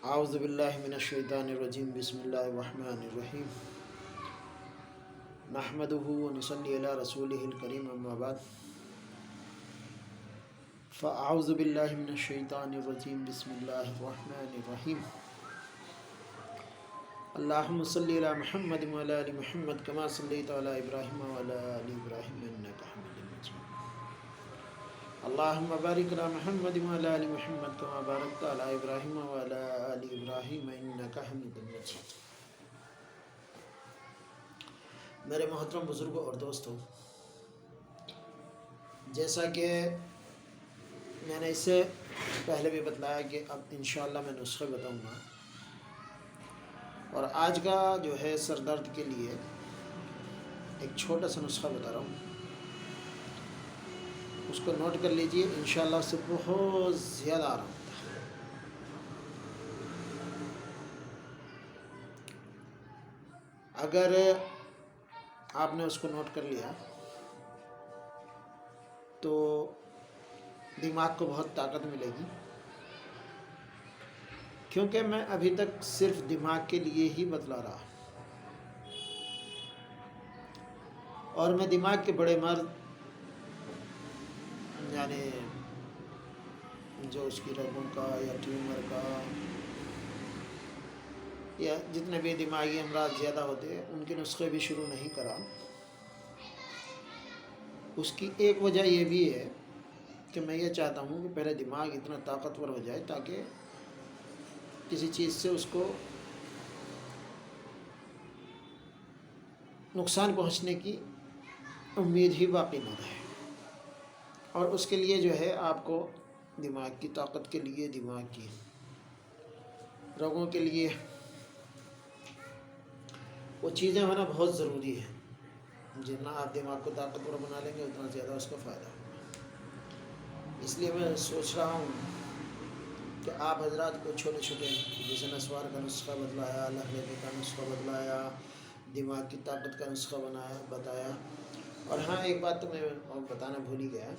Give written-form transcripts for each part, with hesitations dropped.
اعوذ باللہ من الشیطان الرجیم بسم اللہ الرحمن الرحیم نحمده ونصلی علی رسولہ الکریم اما بعد فاعوذ باللہ من الشیطان الرجیم بسم اللہ الرحمن الرحیم اللہم صلی علی محمد وعلی آل محمد کما صلیت علی ابراہیم وعلی آل ابراہیم انک حمید مجید اللہم بارک علی محمد وعلی آل محمد کما بارکت علی ابراہیم وعلی آل ابراہیم انک حمید مجید۔ میرے محترم بزرگوں اور دوستوں، جیسا کہ میں نے اس سے پہلے بھی بتلایا کہ اب انشاءاللہ میں نسخے بتاؤں گا، اور آج کا جو ہے سر درد کے لیے ایک چھوٹا سا نسخہ بتا رہا ہوں، اس کو نوٹ کر لیجئے، انشاءاللہ اس سے بہت زیادہ آرام ہوتا ہے۔ اگر آپ نے اس کو نوٹ کر لیا تو دماغ کو بہت طاقت ملے گی، کیونکہ میں ابھی تک صرف دماغ کے لیے ہی بتلا رہا، اور میں دماغ کے بڑے مرض یعنی جو اس کی رگوں کا یا ٹیومر کا یا جتنے بھی دماغی امراض زیادہ ہوتے ہیں ان کے نسخے بھی شروع نہیں کرا۔ اس کی ایک وجہ یہ بھی ہے کہ میں یہ چاہتا ہوں کہ پہلے دماغ اتنا طاقتور ہو جائے تاکہ کسی چیز سے اس کو نقصان پہنچنے کی امید ہی باقی نہ رہے، اور اس کے لیے جو ہے آپ کو دماغ کی طاقت کے لیے، دماغ کی رگوں کے لیے وہ چیزیں ہونا بہت ضروری ہے۔ جتنا آپ دماغ کو طاقتور بنا لیں گے اتنا زیادہ اس کا فائدہ ہوگا۔ اس لیے میں سوچ رہا ہوں کہ آپ حضرات کو چھوٹے چھوٹے، جیسے نسوار کا نسخہ بتلایا، لہلہے کا نسخہ بتلایا، دماغ کی طاقت کا نسخہ بتایا، اور ہاں ایک بات تو میں بتانا بھول ہی گیا،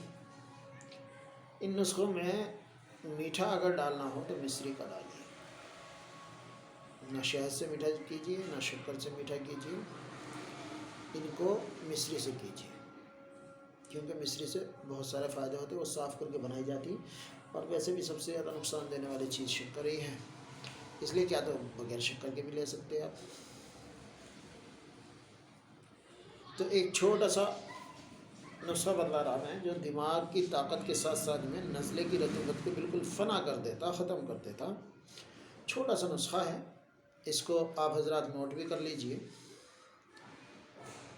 ان نسخوں میں میٹھا اگر ڈالنا ہو تو مصری کا ڈالیے، نہ شہد سے میٹھا کیجیے نہ شکر سے میٹھا کیجیے، ان کو مصری سے کیجیے، کیونکہ مصری سے بہت سارے فائدے ہوتے ہیں، وہ صاف کر کے بنائی جاتی، اور ویسے بھی سب سے زیادہ نقصان دینے والی چیز شکر ہی ہے، اس لیے کیا تو بغیر شکر کے بھی لے سکتے ہیں آپ۔ تو ایک چھوٹا سا نسخہ بتلا رہا میں جو دماغ کی طاقت کے ساتھ ساتھ میں نزلے کی رطوبت کو بالکل فنا کر دیتا، ختم کر دیتا، چھوٹا سا نسخہ ہے، اس کو آپ حضرات نوٹ بھی کر لیجئے،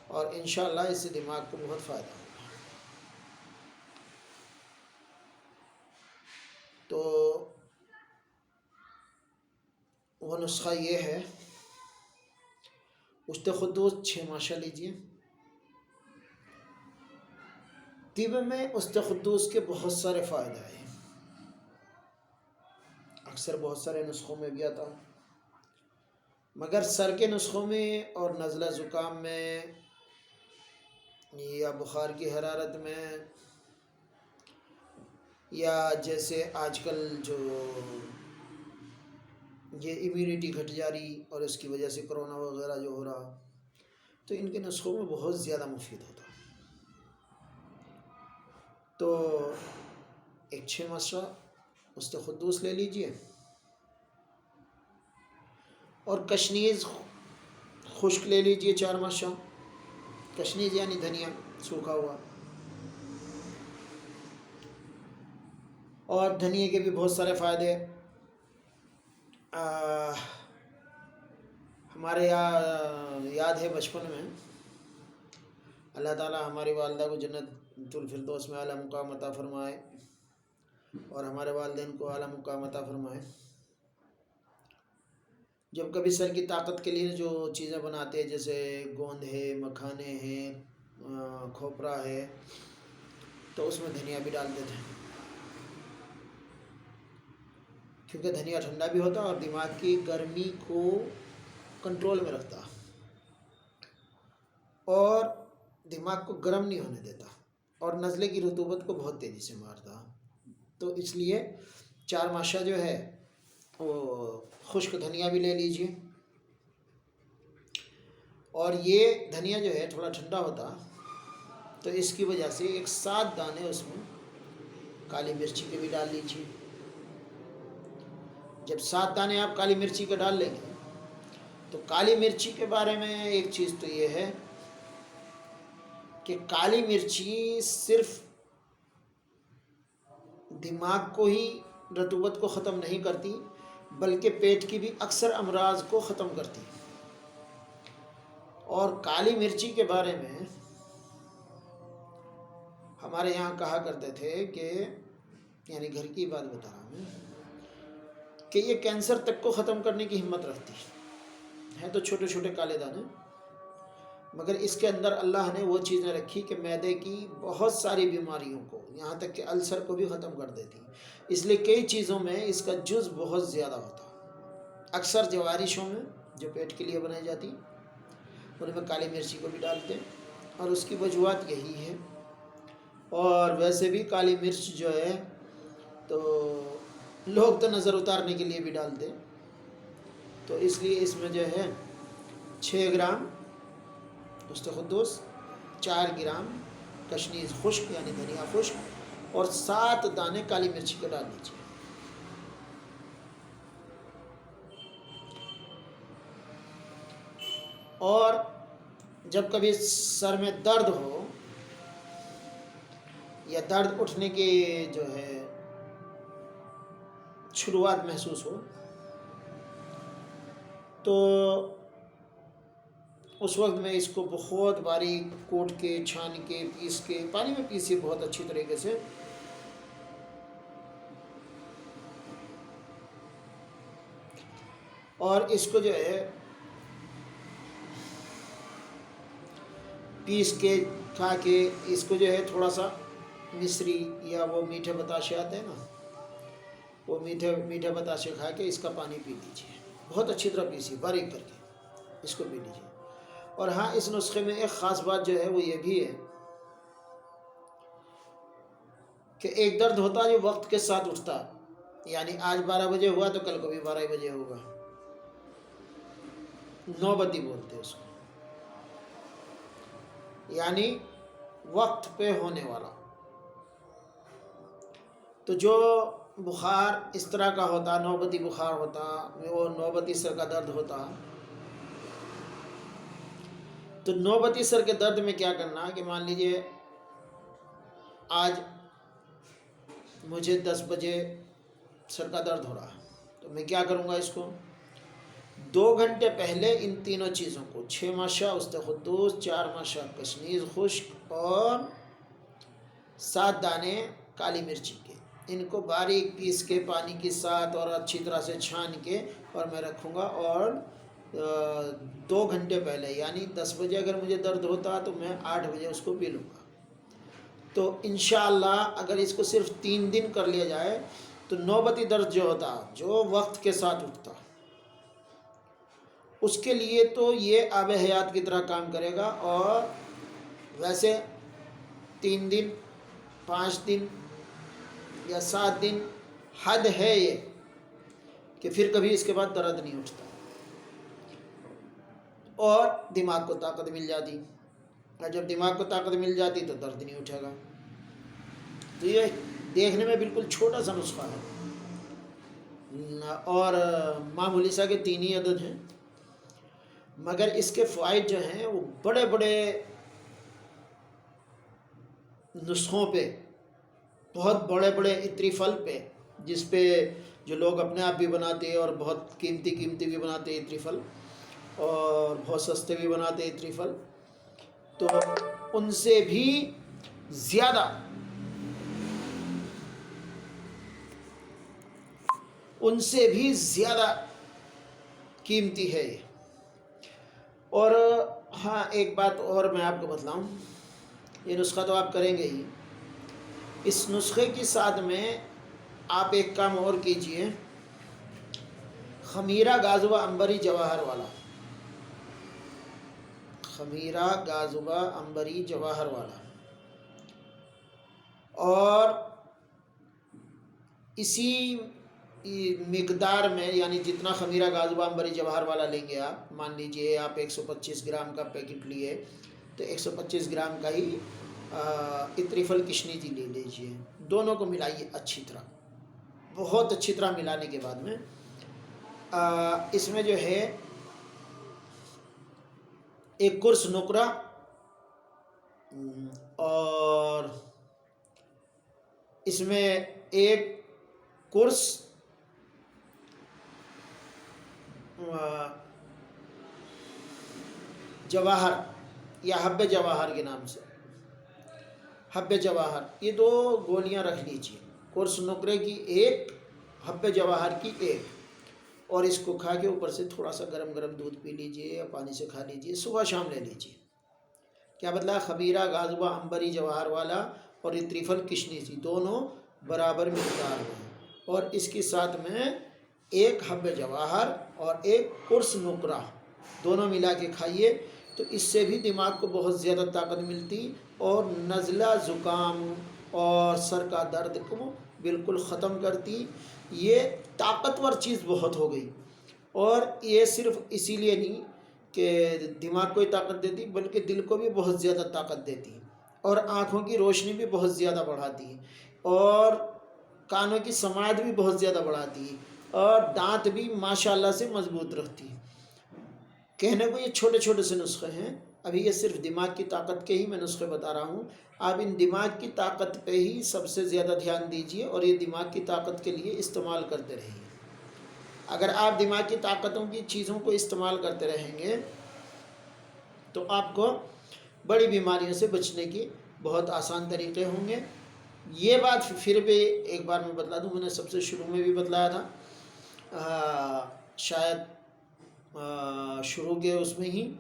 اور انشاءاللہ اس سے دماغ کو بہت فائدہ ہوگا۔ تو وہ نسخہ یہ ہے، اشت خدوس 6 ماشا لیجئے۔ طب میں اشت خدوس کے بہت سارے فائدے ہیں، اکثر بہت سارے نسخوں میں بھی آتا، مگر سر کے نسخوں میں اور نزلہ زکام میں یا بخار کی حرارت میں، یا جیسے آج کل جو یہ امیونٹی گھٹ جا رہی اور اس کی وجہ سے کرونا وغیرہ جو ہو رہا، تو ان کے نسخوں میں بہت زیادہ مفید ہوتا۔ تو ایک 6 ماشا اشت خدوس لے لیجئے، اور کشنیز خشک لے لیجئے 4 ماشا، کشنیز یعنی دھنیا سوکھا ہوا، اور دھنیے کے بھی بہت سارے فائدے، ہمارے یاد ہے بچپن میں اللہ تعالیٰ ہماری والدہ کو جنت الفردوس میں اعلیٰ مقام عطا فرمائے، اور ہمارے والدین کو اعلیٰ مقام عطا فرمائے، جب کبھی سر کی طاقت کے لیے جو چیزیں بناتے ہیں جیسے گوند ہے، مکھانے ہیں، کھوپرا ہے، تو اس میں دھنیا بھی ڈالتے تھے، کیونکہ دھنیا ٹھنڈا بھی ہوتا اور دماغ کی گرمی کو کنٹرول میں رکھتا، اور دماغ کو گرم نہیں ہونے دیتا، اور نزلے کی رطوبت کو بہت تیزی سے مارتا۔ تو اس لیے 4 ماشا جو ہے وہ خشک دھنیا بھی لے لیجئے، اور یہ دھنیا جو ہے تھوڑا ٹھنڈا ہوتا تو اس کی وجہ سے 7 دانے اس میں کالی مرچی کے بھی ڈال لیجیے۔ جب 7 دانے آپ کالی مرچی کے ڈال لیں گے تو کالی مرچی کے بارے میں ایک چیز تو یہ ہے کہ کالی مرچی صرف دماغ کو ہی رطوبت کو ختم نہیں کرتی بلکہ پیٹ کی بھی اکثر امراض کو ختم کرتی۔ اور کالی مرچی کے بارے میں ہمارے یہاں کہا کرتے تھے کہ یعنی گھر کی بات بتا رہا ہوں کہ یہ کینسر تک کو ختم کرنے کی ہمت رکھتی ہے تو چھوٹے چھوٹے کالے دانے، مگر اس کے اندر اللہ نے وہ چیزیں رکھی کہ معدے کی بہت ساری بیماریوں کو، یہاں تک کہ السر کو بھی ختم کر دیتی، اس لیے کئی چیزوں میں اس کا جز بہت زیادہ ہوتا۔ اکثر جوارشوں میں جو پیٹ کے لیے بنائی جاتی ان میں کالی مرچی کو بھی ڈالتے اور اس کی وجوہات یہی ہے۔ اور ویسے بھی کالی مرچ جو ہے تو لوگ تو نظر اتارنے کے لیے بھی ڈالتے، تو اس لیے اس میں جو ہے 6 گرام گوشت قدوس، 4 گرام کشنیز خشک یعنی دھنیا خشک، اور 7 دانے کالی مرچی کو ڈال لیجیے۔ اور جب کبھی سر میں درد ہو یا درد اٹھنے کی جو ہے شروعات محسوس ہو تو اس وقت میں اس کو بہت باریک کوٹ کے، چھان کے، پیس کے، پانی میں پیسیے بہت اچھی طریقے سے، اور اس کو جو ہے پیس کے کھا کے، اس کو جو ہے تھوڑا سا مصری یا وہ میٹھے بتاشے آتے ہیں نا، وہ میٹھے بتاشے کھا کے اس کا پانی پی لیجیے، بہت اچھی طرح پیسیے باریک کر کے اس کو پی لیجیے۔ اور ہاں، اس نسخے میں ایک خاص بات جو ہے وہ یہ بھی ہے کہ ایک درد ہوتا جو وقت کے ساتھ اٹھتا، یعنی آج 12 بجے ہوا تو کل کو بھی 12 بجے ہوگا، نوبتی بولتے اس کو، یعنی وقت پہ ہونے والا۔ تو جو بخار اس طرح کا ہوتا، نوبتی بخار ہوتا، وہ نوبتی سر کا درد ہوتا، تو نوبتی سر کے درد میں کیا کرنا کہ مان لیجئے آج مجھے 10 بجے سر کا درد ہو رہا ہے تو میں کیا کروں گا، اس کو 2 گھنٹے پہلے ان تینوں چیزوں کو 6 ماشا گوشت قدوس، 4 ماشا کشنیز خشک اور 7 دانے کالی مرچی کے، ان کو باریک پیس کے پانی کے ساتھ اور اچھی طرح سے چھان کے اور میں رکھوں گا، اور 2 گھنٹے پہلے یعنی 10 بجے اگر مجھے درد ہوتا تو میں 8 بجے اس کو پی لوں گا۔ تو انشاءاللہ اگر اس کو صرف 3 دن کر لیا جائے تو نوبتی درد جو ہوتا، جو وقت کے ساتھ اٹھتا، اس کے لیے تو یہ آب حیات کی طرح کام کرے گا۔ اور ویسے 3 دن، 5 دن یا 7 دن حد ہے یہ کہ پھر کبھی اس کے بعد درد نہیں اٹھتا اور دماغ کو طاقت مل جاتی، اور جب دماغ کو طاقت مل جاتی تو درد نہیں اٹھے گا۔ تو یہ دیکھنے میں بالکل چھوٹا سا نسخہ ہے اور معمولی سا کے 3 ہی عدد ہیں، مگر اس کے فوائد جو ہیں وہ بڑے بڑے نسخوں پہ، بہت بڑے بڑے عطری پھل پہ، جس پہ جو لوگ اپنے آپ بھی بناتے ہیں اور بہت قیمتی بھی بناتے ہیں عطری پھل، اور بہت سستے بھی بناتے ہیں عطری پھل، تو ان سے بھی زیادہ قیمتی ہے یہ۔ اور ہاں، ایک بات اور میں آپ کو بتلاؤں، یہ نسخہ تو آپ کریں گے ہی، اس نسخے کی ساتھ میں آپ ایک کام اور کیجئے، خمیرہ گازوہ عنبری جواہر والا، خمیرہ گازوہ عنبری جواہر والا، اور اسی مقدار میں، یعنی جتنا خمیرہ گازوبہ عنبری جواہر والا لیں گے آپ، مان لیجئے آپ 125 گرام کا پیکٹ لیے تو 125 گرام کا ہی اطریف الکشنیجی لے لیجئے، دونوں کو ملائیے اچھی طرح، بہت اچھی طرح ملانے کے بعد میں اس میں جو ہے ایک قرص نقرہ اور اس میں ایک قرص جواہر یا حب جواہر کے نام سے، حب جواہر، یہ 2 گولیاں رکھ لیجیے، قرص نقرے کی ایک، حب جواہر کی ایک، اور اس کو کھا کے اوپر سے تھوڑا سا گرم گرم دودھ پی لیجیے یا پانی سے کھا لیجیے، صبح شام لے لیجیے۔ کیا بدلا؟ خمیرہ گازوبہ عنبری جواہر والا اور اطریف الکشنیجی دونوں برابر مقدار میں، اور اس کے ساتھ میں ایک حب جواہر اور ایک قرص نقرہ دونوں ملا کے کھائیے، تو اس سے بھی دماغ کو بہت زیادہ طاقت ملتی اور نزلہ زکام اور سر کا درد کو بالکل ختم کرتی۔ یہ طاقتور چیز بہت ہو گئی، اور یہ صرف اسی لیے نہیں کہ دماغ کو ہی طاقت دیتی، بلکہ دل کو بھی بہت زیادہ طاقت دیتی، اور آنکھوں کی روشنی بھی بہت زیادہ بڑھاتی، اور کانوں کی سماعت بھی بہت زیادہ بڑھاتی، اور دانت بھی ماشاءاللہ سے مضبوط رکھتی۔ کہنے کو یہ چھوٹے چھوٹے سے نسخے ہیں، ابھی یہ صرف دماغ کی طاقت کے ہی میں نسخے بتا رہا ہوں، آپ ان دماغ کی طاقت پہ ہی سب سے زیادہ دھیان دیجیے، اور یہ دماغ کی طاقت کے لیے استعمال کرتے رہیے۔ اگر آپ دماغ کی طاقتوں کی چیزوں کو استعمال کرتے رہیں گے تو آپ کو بڑی بیماریوں سے بچنے کی بہت آسان طریقے ہوں گے۔ یہ بات پھر بھی ایک بار میں بتلا دوں، میں نے سب سے شروع میں بھی بتلایا تھا، شاید شروع کے اس میں ہی،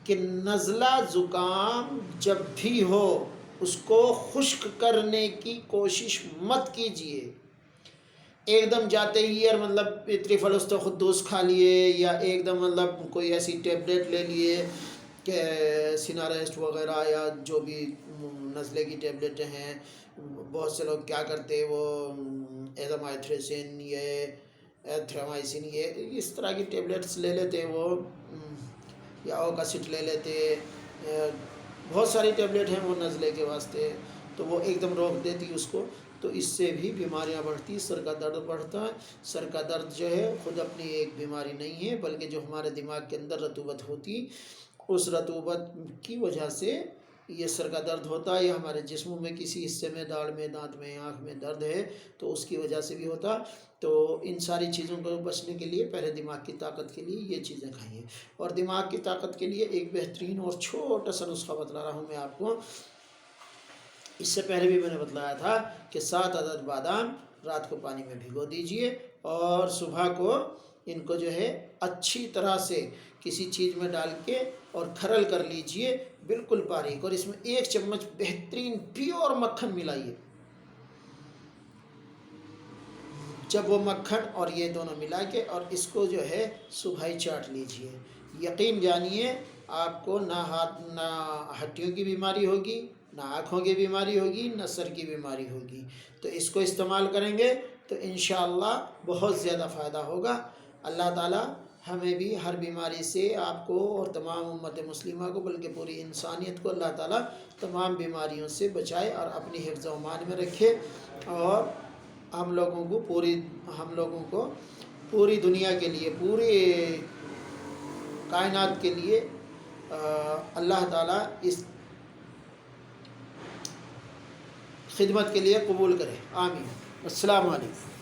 کہ نزلہ زکام جب بھی ہو اس کو خشک کرنے کی کوشش مت کیجیے۔ ایک دم جاتے ہی اور مطلب اطریف الخدوس کھا لیے، یا ایک دم مطلب کوئی ایسی ٹیبلیٹ لے لیے کہ سیناریسٹ وغیرہ یا جو بھی نزلے کی ٹیبلیٹیں ہیں، بہت سے لوگ کیا کرتے، وہ ایزامائتریسن، یہ ایتھرامائسن، یہ اس طرح کی ٹیبلیٹس لے لیتے وہ، یا اوکاسٹ لے لیتے، بہت ساری ٹیبلیٹ ہیں وہ نزلے کے واسطے، تو وہ ایک دم روک دیتی اس کو، تو اس سے بھی بیماریاں بڑھتی، سر کا درد بڑھتا ہے۔ سر کا درد جو ہے خود اپنی ایک بیماری نہیں ہے، بلکہ جو ہمارے دماغ کے اندر رطوبت ہوتی، اس رطوبت کی وجہ سے یہ سر کا درد ہوتا ہے، یا ہمارے جسم میں کسی حصے میں، داڑھ میں، دانت میں، آنکھ میں درد ہے تو اس کی وجہ سے بھی ہوتا۔ تو ان ساری چیزوں کو بچنے کے لیے پہلے دماغ کی طاقت کے لیے یہ چیزیں کھائیے، اور دماغ کی طاقت کے لیے ایک بہترین اور چھوٹا سا نسخہ بتلا رہا ہوں میں آپ کو۔ اس سے پہلے بھی میں نے بتلایا تھا کہ 7 عدد بادام رات کو پانی میں بھگو دیجئے، اور صبح کو ان کو جو ہے اچھی طرح سے کسی چیز میں ڈال کے اور کھرل کر لیجئے بالکل باریک، اور اس میں 1 چمچ بہترین پیور مکھن ملائیے۔ جب وہ مکھن اور یہ دونوں ملا کے اور اس کو جو ہے صبح ہی چاٹ لیجئے، یقین جانیے آپ کو نہ ہڈیوں کی بیماری ہوگی، نہ آنکھوں کی بیماری ہوگی، نہ سر کی بیماری ہوگی۔ تو اس کو استعمال کریں گے تو انشاءاللہ بہت زیادہ فائدہ ہوگا۔ اللہ تعالی ہمیں بھی ہر بیماری سے، آپ کو اور تمام امت مسلمہ کو، بلکہ پوری انسانیت کو اللہ تعالی تمام بیماریوں سے بچائے اور اپنی حفظ و امان میں رکھے، اور ہم لوگوں کو پوری دنیا کے لیے، پوری کائنات کے لیے اللہ تعالیٰ اس خدمت کے لیے قبول کرے، آمین۔ السلام علیکم۔